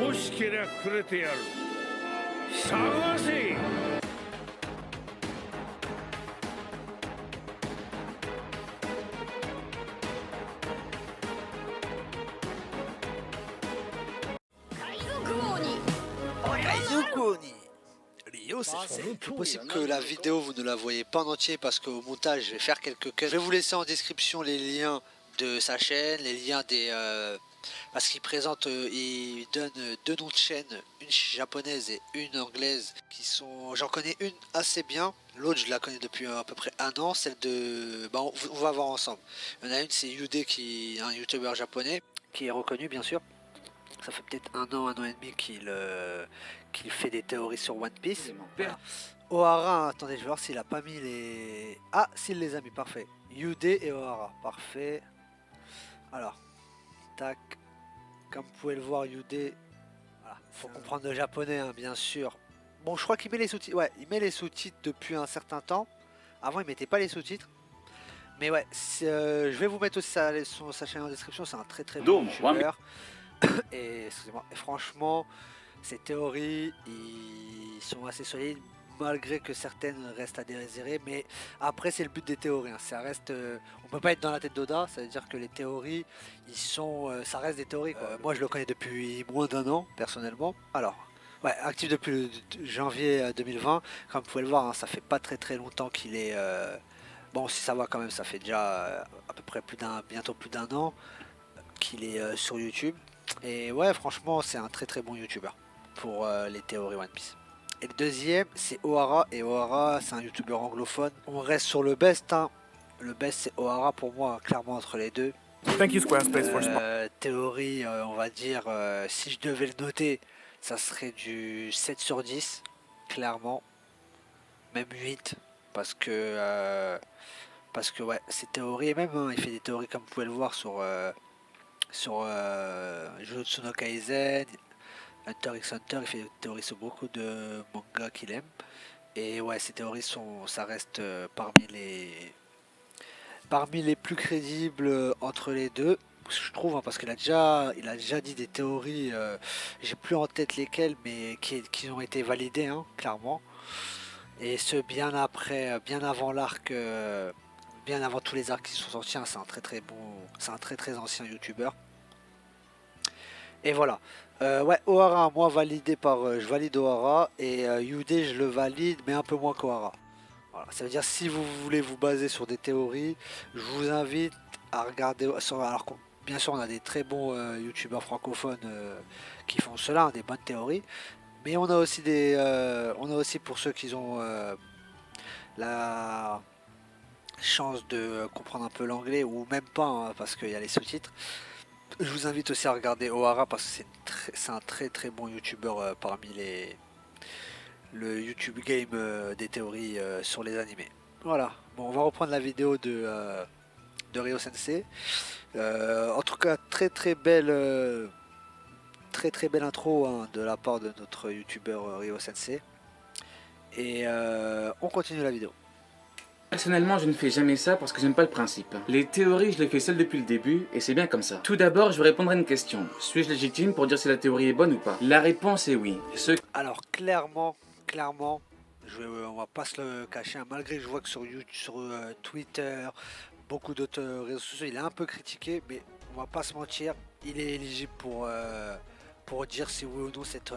欲しけりゃくれてやる。探せ。Rio, c'est possible que la vidéo vous ne la voyez pas en entier parce qu'au montage je vais faire quelques cuts. Je vais vous laisser en description les liens de sa chaîne, les liens des parce qu'il présente, il donne deux noms de chaînes, une japonaise et une anglaise qui sont, j'en connais une assez bien, l'autre je la connais depuis à peu près un an, celle de, bah, on va voir ensemble. Il y en a une, c'est Yude, qui est un youtubeur japonais qui est reconnu bien sûr. Ça fait peut-être un an et demi qu'il fait des théories sur One Piece. Voilà. Ohara, attendez, je vais voir s'il a pas mis les... Ah, s'il les a mis, parfait. Yude et Ohara, parfait. Alors, tac. Comme vous pouvez le voir, Yude, voilà. Faut comprendre le japonais, hein, bien sûr. Bon, je crois qu'il met les sous-titres. Ouais, il met les sous-titres depuis un certain temps. Avant, il mettait pas les sous-titres. Mais ouais, je vais vous mettre aussi sa chaîne en description. C'est un très très bon youtubeur. Et, excusez-moi, et franchement, ces théories, ils sont assez solides, malgré que certaines restent à désirer. Mais après, c'est le but des théories, hein. Ça reste, on peut pas être dans la tête d'Oda. Ça veut dire que les théories, ça reste des théories, quoi. Moi, je le connais depuis moins d'un an, personnellement. Alors, ouais, actif depuis le janvier 2020. Comme vous pouvez le voir, hein, ça fait pas très très longtemps qu'il est. Bon, si ça va quand même, ça fait déjà à peu près bientôt plus d'un an qu'il est sur YouTube. Et ouais, franchement, c'est un très très bon youtubeur pour les théories One Piece. Et le deuxième, c'est Ohara. Et Ohara, c'est un youtubeur anglophone. On reste sur le best, hein. Le best, c'est Ohara pour moi, clairement entre les deux. Thank you, Squarespace, for théorie, on va dire, si je devais le noter, ça serait du 7 sur 10, clairement. Même 8, parce que ouais, ces théories, et même, hein, il fait des théories comme vous pouvez le voir sur Jujutsu no Kaisen, Hunter x Hunter. Il fait des théories sur beaucoup de mangas qu'il aime. Et ouais, ces théories ça reste parmi les plus crédibles entre les deux. Je trouve, hein, parce qu'il a déjà dit des théories, j'ai plus en tête lesquelles, mais qui ont été validées, hein, clairement. Et ce bien après, bien avant l'arc, bien avant tous les arcs qui sont sortis, hein. C'est un très très bon, c'est un très très ancien youtubeur. Et voilà. Ouais, Ohara, moi validé par, je valide Ohara, et Yude je le valide, mais un peu moins qu'Ohara. Voilà, ça veut dire, si vous voulez vous baser sur des théories, je vous invite à regarder. Alors bien sûr, on a des très bons youtubeurs francophones qui font cela, hein, des bonnes théories. Mais on a aussi pour ceux qui ont la chance de comprendre un peu l'anglais, ou même pas, hein, parce qu'il y a les sous-titres. Je vous invite aussi à regarder Ohara, parce que c'est un très très bon youtubeur parmi le YouTube game des théories sur les animés. Voilà, bon, on va reprendre la vidéo de Ryo Sensei. En tout cas, très très belle intro, hein, de la part de notre youtubeur Ryo Sensei. Et on continue la vidéo. Personnellement, je ne fais jamais ça parce que j'aime pas le principe. Les théories, je les fais seul depuis le début, et c'est bien comme ça. Tout d'abord, je vais répondre à une question. Suis-je légitime pour dire si la théorie est bonne ou pas? La réponse est oui. Alors, clairement, on va pas se le cacher, hein, malgré que je vois que sur YouTube, sur Twitter, beaucoup d'autres réseaux sociaux, il est un peu critiqué, mais on va pas se mentir, il est éligible pour dire si oui ou non cette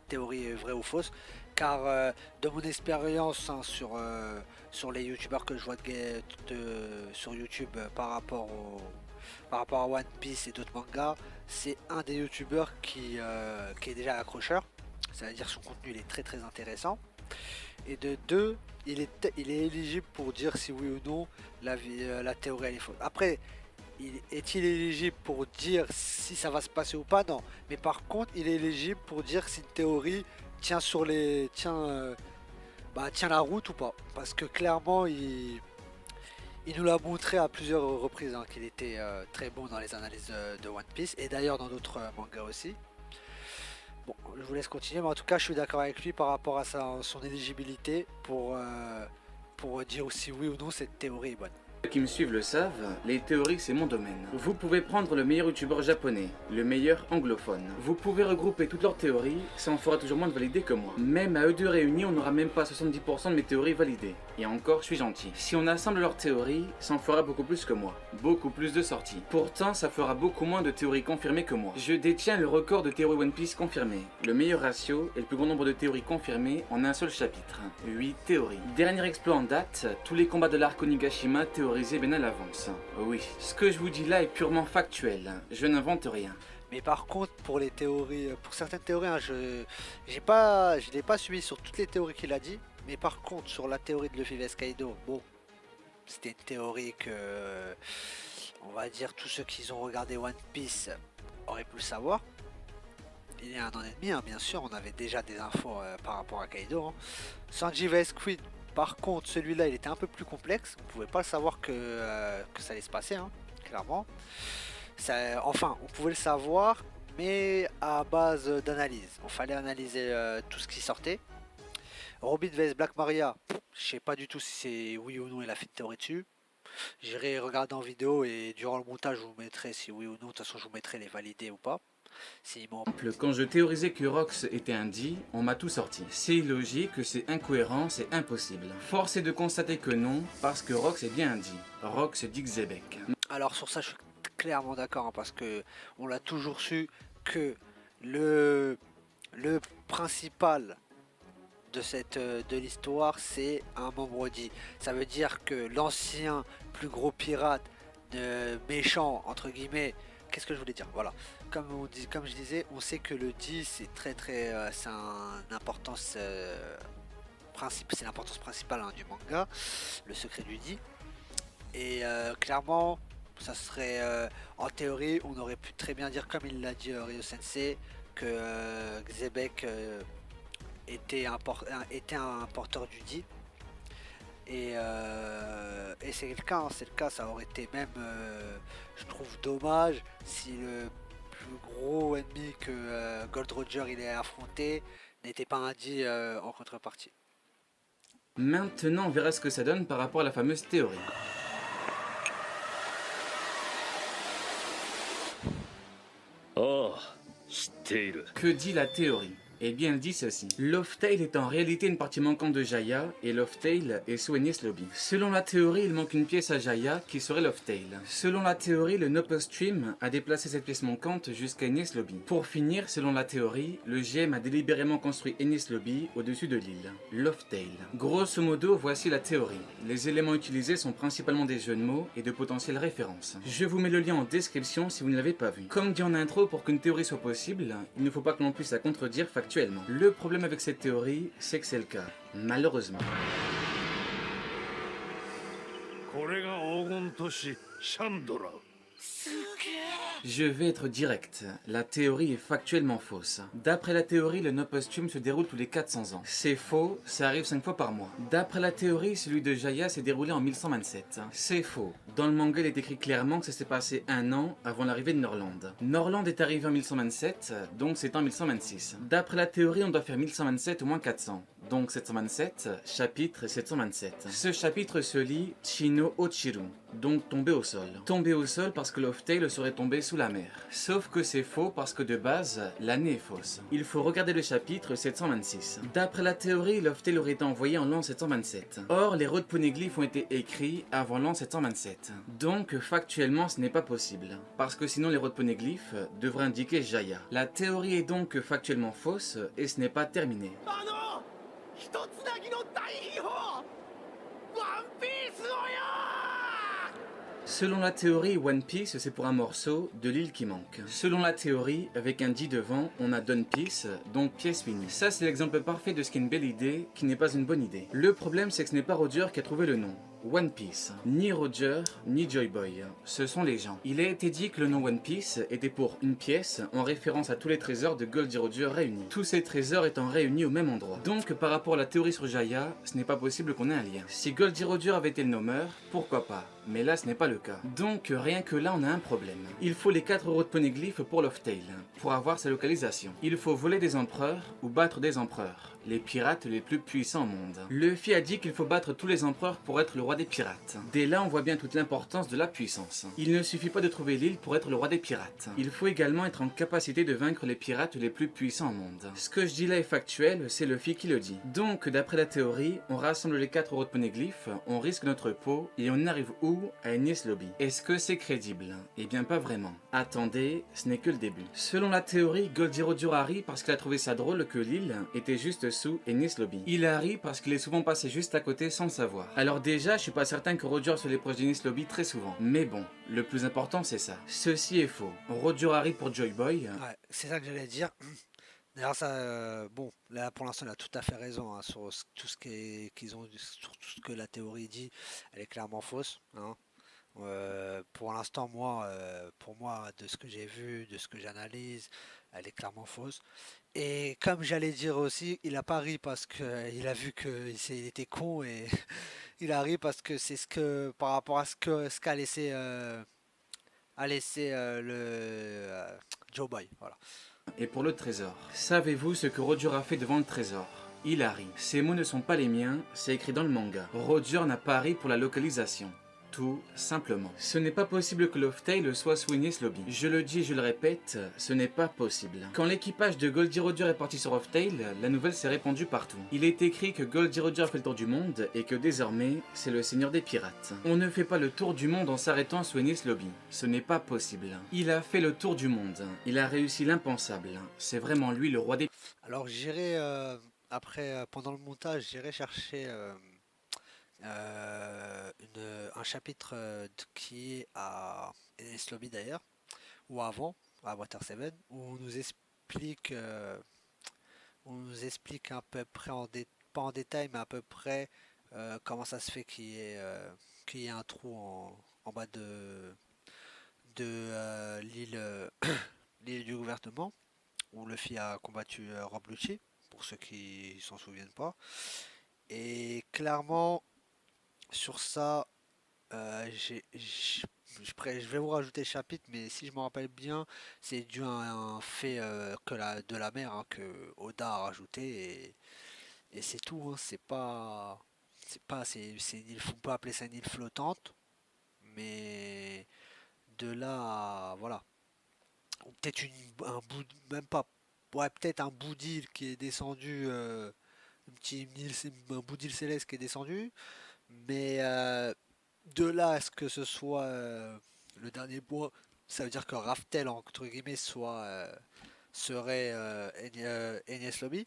théorie est vraie ou fausse. Car de mon expérience, hein, sur les youtubeurs que je vois sur YouTube, par rapport à One Piece et d'autres mangas, c'est un des youtubeurs qui est déjà accrocheur. C'est-à-dire, son contenu il est très très intéressant. Et de deux, il est éligible pour dire si oui ou non la théorie elle est fausse. Après, est-il éligible pour dire si ça va se passer ou pas? Non. Mais par contre, il est éligible pour dire si une théorie tient tient la route ou pas. Parce que clairement, il nous l'a montré à plusieurs reprises, hein, qu'il était très bon dans les analyses de One Piece, et d'ailleurs dans d'autres mangas aussi. Bon, je vous laisse continuer, mais en tout cas, je suis d'accord avec lui par rapport à son éligibilité pour dire si oui ou non cette théorie est bonne. Ceux qui me suivent le savent, les théories c'est mon domaine. Vous pouvez prendre le meilleur youtubeur japonais, le meilleur anglophone. Vous pouvez regrouper toutes leurs théories, ça en fera toujours moins de validées que moi. Même à eux deux réunis, on n'aura même pas 70% de mes théories validées. Et encore, je suis gentil. Si on assemble leurs théories, ça en fera beaucoup plus que moi. Beaucoup plus de sorties. Pourtant, ça fera beaucoup moins de théories confirmées que moi. Je détiens le record de théories One Piece confirmées. Le meilleur ratio et le plus grand nombre de théories confirmées en un seul chapitre. 8 théories. Dernier exploit en date, tous les combats de l'arc Onigashima théorisés bien à l'avance. Oui, ce que je vous dis là est purement factuel. Je n'invente rien. Mais par contre, pour les théories, pour certaines théories, hein, je l'ai pas suivi sur toutes les théories qu'il a dit. Mais par contre, sur la théorie de Luffy vs Kaido, bon, c'était une théorie que, on va dire, tous ceux qui ont regardé One Piece auraient pu le savoir. Il y a un an et demi, hein, bien sûr, on avait déjà des infos par rapport à Kaido. Hein. Sanji vs Queen, par contre, celui-là, il était un peu plus complexe. On pouvait pas le savoir que ça allait se passer, hein, clairement. Enfin, on pouvait le savoir, mais à base d'analyse. Il fallait analyser tout ce qui sortait. Robin vs Black Maria, je sais pas du tout si c'est oui ou non il a fait de théorie dessus. J'irai regarder en vidéo et durant le montage je vous mettrai si oui ou non. De toute façon je vous mettrai les validés ou pas. Quand je théorisais que Rox était un D, on m'a tout sorti. C'est illogique, c'est incohérent, c'est impossible. Force est de constater que non, parce que Rox est bien un D. Rox dit Xebec. Alors sur ça je suis clairement d'accord, hein, parce que on l'a toujours su que le principal de l'histoire c'est un membre dit. Ça veut dire que l'ancien plus gros pirate méchant entre guillemets, qu'est-ce que je voulais dire, voilà, comme je disais, on sait que le dit c'est c'est l'importance principale, hein, du manga, le secret du dit. Et clairement ça serait en théorie on aurait pu très bien dire, comme il l'a dit Ryo Sensei, que Xebec était un porteur du dit. Et c'est le cas, ça aurait été même, je trouve dommage si le plus gros ennemi que Gold Roger il est affronté n'était pas un dit en contrepartie. Maintenant, on verra ce que ça donne par rapport à la fameuse théorie. Oh, que dit la théorie? Eh bien, elle dit ceci. Loftail est en réalité une partie manquante de Jaya, et Loftail est sous Enies Lobby. Selon la théorie, il manque une pièce à Jaya, qui serait Loftail. Selon la théorie, le Nope Stream a déplacé cette pièce manquante jusqu'à Enies Lobby. Pour finir, selon la théorie, le GM a délibérément construit Enies Lobby au-dessus de l'île. Loftail. Grosso modo, voici la théorie. Les éléments utilisés sont principalement des jeux de mots et de potentielles références. Je vous mets le lien en description si vous ne l'avez pas vu. Comme dit en intro, pour qu'une théorie soit possible, il ne faut pas que l'on puisse la contredire factuellement. Le problème avec cette théorie, c'est que c'est le cas, malheureusement. Je vais être direct, la théorie est factuellement fausse. D'après la théorie, le Nope Stream se déroule tous les 400 ans. C'est faux, ça arrive 5 fois par mois. D'après la théorie, celui de Jaya s'est déroulé en 1127. C'est faux. Dans le manga, il est écrit clairement que ça s'est passé un an avant l'arrivée de Norland. Norland est arrivé en 1127, donc c'est en 1126. D'après la théorie, on doit faire 1127 au moins 400. Donc 727, chapitre 727. Ce chapitre se lit Chino Ochiru, donc tomber au sol. Tomber au sol parce que Loftail serait tombé sous la mer. Sauf que c'est faux parce que de base, l'année est fausse. Il faut regarder le chapitre 726. D'après la théorie, Loftail aurait été envoyé en l'an 727. Or, les road poneglyphes ont été écrits avant l'an 727. Donc, factuellement, ce n'est pas possible. Parce que sinon, les road poneglyphes devraient indiquer Jaya. La théorie est donc factuellement fausse et ce n'est pas terminé. Selon la théorie, One Piece, c'est pour un morceau de l'île qui manque. Selon la théorie, avec un dit devant, on a Done Piece, donc pièce finie. Ça, c'est l'exemple parfait de ce qui est une belle idée, qui n'est pas une bonne idée. Le problème, c'est que ce n'est pas Roger qui a trouvé le nom. One Piece. Ni Roger, ni Joy Boy. Ce sont les gens. Il a été dit que le nom One Piece était pour une pièce en référence à tous les trésors de Goldie Roger réunis. Tous ces trésors étant réunis au même endroit. Donc, par rapport à la théorie sur Jaya, ce n'est pas possible qu'on ait un lien. Si Goldie Roger avait été le nommeur, pourquoi pas? Mais là, ce n'est pas le cas. Donc, rien que là, on a un problème. Il faut les 4 road poneglyphes pour Loftail, pour avoir sa localisation. Il faut voler des empereurs ou battre des empereurs. les pirates les plus puissants au monde. Luffy a dit qu'il faut battre tous les empereurs pour être le roi des pirates. Dès là, on voit bien toute l'importance de la puissance. Il ne suffit pas de trouver l'île pour être le roi des pirates. Il faut également être en capacité de vaincre les pirates les plus puissants au monde. Ce que je dis là est factuel, c'est Luffy qui le dit. Donc, d'après la théorie, on rassemble les 4 road poneglyphes, on risque notre peau, et on arrive où? À Enies Lobby. Est-ce que c'est crédible? Eh bien pas vraiment. Attendez, ce n'est que le début. Selon la théorie, Goldie Roger a ri parce qu'il a trouvé ça drôle que l'île était juste sous Enies Lobby. Il a ri parce qu'il est souvent passé juste à côté sans le savoir. Alors déjà, je suis pas certain que Roger se les proche d'Enies Lobby très souvent. Mais bon, le plus important c'est ça. Ceci est faux. Roger a ri pour Joy Boy. Ouais, c'est ça que j'allais dire. D'ailleurs, ça, bon, là pour l'instant, il a tout à fait raison hein, sur tout ce qu'ils ont, sur tout ce que la théorie dit. Elle est clairement fausse. Hein. Pour l'instant, pour moi, de ce que j'ai vu, de ce que j'analyse, elle est clairement fausse. Et comme j'allais dire aussi, il a pas ri parce que il a vu que il était con et il a ri parce que c'est ce que par rapport à ce qu'a laissé Joe Boy. Voilà. Et pour le trésor. Savez-vous ce que Roger a fait devant le trésor? Il a ri. Ces mots ne sont pas les miens, c'est écrit dans le manga. Roger n'a pas ri pour la localisation. Tout simplement. Ce n'est pas possible que Loftail soit sous Enies Lobby. Je le dis et je le répète, ce n'est pas possible. Quand l'équipage de Goldie Roger est parti sur Loftail, la nouvelle s'est répandue partout. Il est écrit que Goldie Roger a fait le tour du monde et que désormais, c'est le seigneur des pirates. On ne fait pas le tour du monde en s'arrêtant sous Enies Lobby. Ce n'est pas possible. Il a fait le tour du monde. Il a réussi l'impensable. C'est vraiment lui le roi des... Alors j'irai après pendant le montage, j'irai chercher un chapitre qui est à Enies Lobby d'ailleurs, ou avant, à Water 7, où on nous explique à peu près pas en détail, mais à peu près comment ça se fait qu'il y ait un trou en bas de l'île l'île du gouvernement, où Luffy a combattu Rob Lucci, pour ceux qui s'en souviennent pas. Et clairement, sur ça, je vais vous rajouter le chapitre, mais si je me rappelle bien, c'est dû à un fait de la mer hein, que Oda a rajouté et c'est tout. Hein, c'est une île, on peut appeler ça une île flottante, mais de là, voilà, ou peut-être un bout, même pas, ouais, peut-être un bout d'île qui est descendu, un bout d'île céleste qui est descendu, mais de là à ce que ce soit le dernier bois, ça veut dire que Raftel entre guillemets serait Enies Lobby.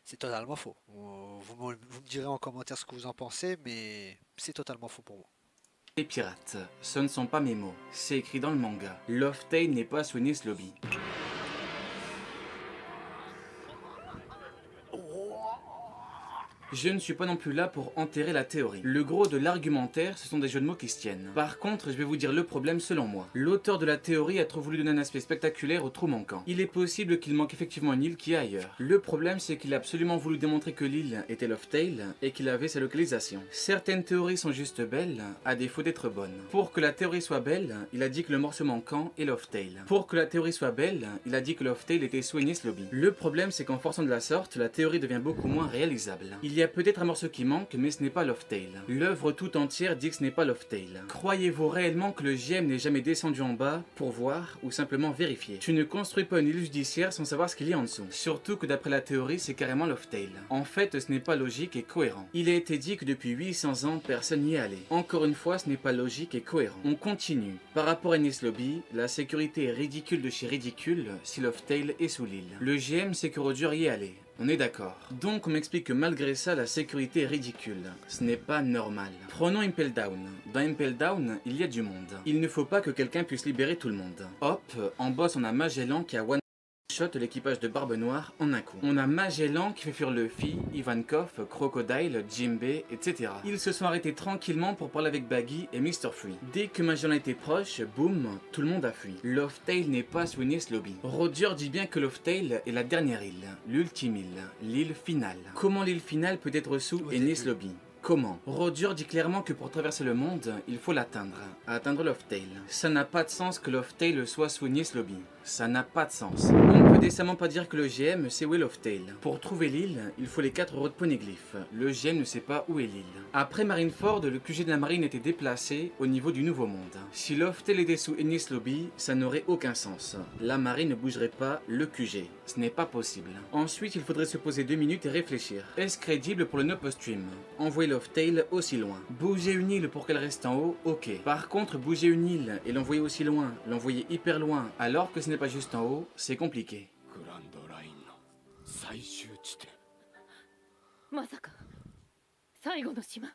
C'est totalement faux. Vous me direz en commentaire ce que vous en pensez, mais c'est totalement faux pour moi. des pirates. Ce ne sont pas mes mots. C'est écrit dans le manga. Loftail n'est pas sous Enies Lobby. Je ne suis pas non plus là pour enterrer la théorie. Le gros de l'argumentaire, ce sont des jeux de mots qui se tiennent. Par contre, je vais vous dire le problème selon moi. L'auteur de la théorie a trop voulu donner un aspect spectaculaire au trou manquant. Il est possible qu'il manque effectivement une île qui est ailleurs. Le problème, c'est qu'il a absolument voulu démontrer que l'île était Loftail et qu'il avait sa localisation. Certaines théories sont juste belles, à défaut d'être bonnes. Pour que la théorie soit belle, il a dit que le morceau manquant est Loftail. Pour que la théorie soit belle, il a dit que Loftail était sous Enies Lobby. Le problème, c'est qu'en forçant de la sorte, la théorie devient beaucoup moins réalisable. Il y a peut-être un morceau qui manque, mais ce n'est pas Loftail. L'œuvre tout entière dit que ce n'est pas Loftail. Croyez-vous réellement que le GM n'est jamais descendu en bas pour voir ou simplement vérifier? Tu ne construis pas une île judiciaire sans savoir ce qu'il y a en dessous. Surtout que d'après la théorie, c'est carrément Loftail. En fait, ce n'est pas logique et cohérent. Il a été dit que depuis 800 ans, personne n'y est allé. Encore une fois, ce n'est pas logique et cohérent. On continue. Par rapport à Enies Lobby, la sécurité est ridicule de chez ridicule si Loftail est sous l'île. Le GM sait que Roger y est allé. On est d'accord. Donc on m'explique que malgré ça, la sécurité est ridicule. Ce n'est pas normal. Prenons Impel Down. Dans Impel Down, il y a du monde. Il ne faut pas que quelqu'un puisse libérer tout le monde. Hop, en boss on a Magellan qui a one shot l'équipage de Barbe Noire en un coup. On a Magellan qui fait fuir Luffy, Ivankov, Crocodile, Jinbei, etc. Ils se sont arrêtés tranquillement pour parler avec Baggy et Mr. Free. Dès que Magellan était proche, boum, tout le monde a fui. Loftail n'est pas sous Enies Lobby. Roger dit bien que Loftail est la dernière île, l'ultime île, l'île finale. Comment l'île finale peut être sous Enies Lobby? Comment? Roger dit clairement que pour traverser le monde, il faut l'atteindre. Atteindre Loftail. Ça n'a pas de sens que Loftail soit sous Enies Lobby. Ça n'a pas de sens. On ne peut décemment pas dire que le GM c'est Whale of Tale. Pour trouver l'île, il faut les 4 road poneglyphes. Le GM ne sait pas où est l'île. Après Marineford, le QG de la marine était déplacé au niveau du Nouveau Monde. Si Loftel était sous Enies Lobby, ça n'aurait aucun sens. La marine ne bougerait pas le QG. Ce n'est pas possible. Ensuite, il faudrait se poser 2 minutes et réfléchir. Est-ce crédible pour le No Posthume? Envoyer Loftel aussi loin. Bouger une île pour qu'elle reste en haut, ok. Par contre, bouger une île et l'envoyer aussi loin, l'envoyer hyper loin, alors que ce n'est pas juste en haut, c'est compliqué. グランドラインの最終地点。まさか最後の島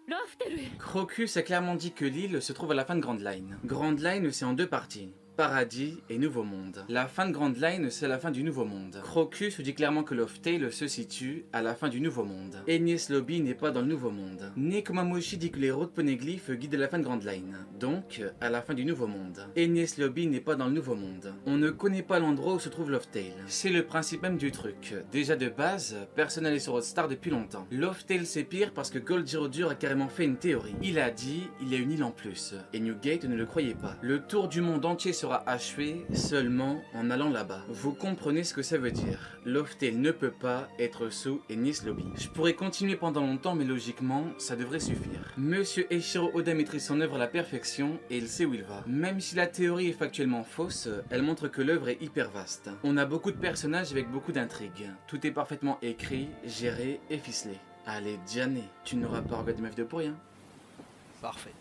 ラフテルへ。 Crocus a clairement dit que l'île se trouve à la fin de Grand Line. Grand Line, c'est en 2 parties. Paradis et Nouveau Monde. La fin de Grand Line, c'est la fin du Nouveau Monde. Crocus dit clairement que Loftail se situe à la fin du Nouveau Monde. Enies Lobby n'est pas dans le Nouveau Monde. Nekomamushi dit que les routes poneglyphes guident la fin de Grand Line, donc à la fin du Nouveau Monde. Enies Lobby n'est pas dans le Nouveau Monde. On ne connaît pas l'endroit où se trouve Loftail. C'est le principe même du truc. Déjà de base, personne n'allait sur Roadstar depuis longtemps. Loftail c'est pire parce que Gold Girodur a carrément fait une théorie. Il a dit, il y a une île en plus. Et Newgate ne le croyait pas. Le tour du monde entier sera achevé seulement en allant là-bas. Vous comprenez ce que ça veut dire. Loftail ne peut pas être sous Enies Lobby. Je pourrais continuer pendant longtemps, mais logiquement, ça devrait suffire. Monsieur Eiichiro Oda maîtrise son œuvre à la perfection et il sait où il va. Même si la théorie est factuellement fausse, elle montre que l'œuvre est hyper vaste. On a beaucoup de personnages avec beaucoup d'intrigues. Tout est parfaitement écrit, géré et ficelé. Allez, Diane, tu n'auras pas regardé meuf de pour rien. Parfait.